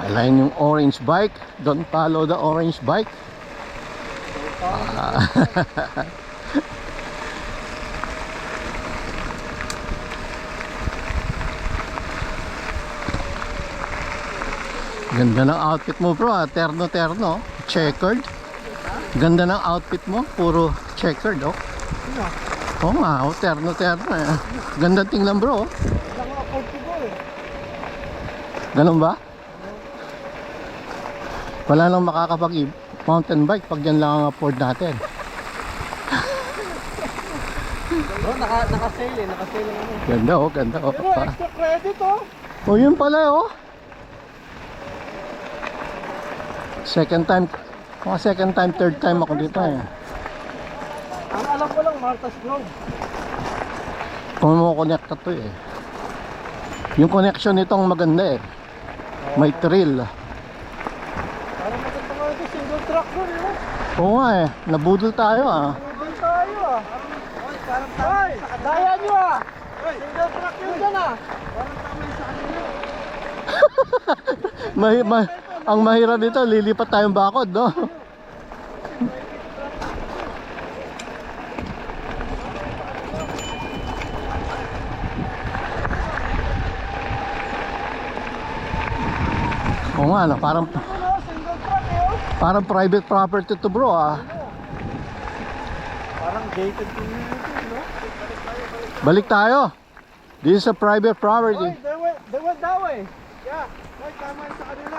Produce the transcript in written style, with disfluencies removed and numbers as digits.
Alain yung orange bike. Don't follow the orange bike. Ganda ng outfit mo bro, terno-terno, checkered. Ganda ng outfit mo, puro checkered oh. Oo nga, oh, terno-terno eh. Ganda tingnan bro. Ganun ba? Wala nang makakapag mountain bike pag yan lang ang afford natin. Bro, naka-sale eh, naka-sale lang ano. Ganda oh, ganda oh. Pero extra credit oh. Oh, yun pala oh. Second time, mga second time, third time ako dito eh. Ang alam ko lang, Martha's Grove. Kung mo connect to eh. Yung connection nitong maganda eh. May thrill. Parang maganda nga ito, single track doon eh. Oo nga eh, nabudol tayo ah. Single tayo ah. Parang tama sa kanila. Daya nyo ah. Single track yun dyan ah. Parang tama sa kanila. Ang mahirap dito, lilipat tayong bakod, no? Oo nga, no? Parang private property to bro, ah. Parang gated community, no? Balik tayo. This is a private property. They went that way. Yeah, tama sa kanila.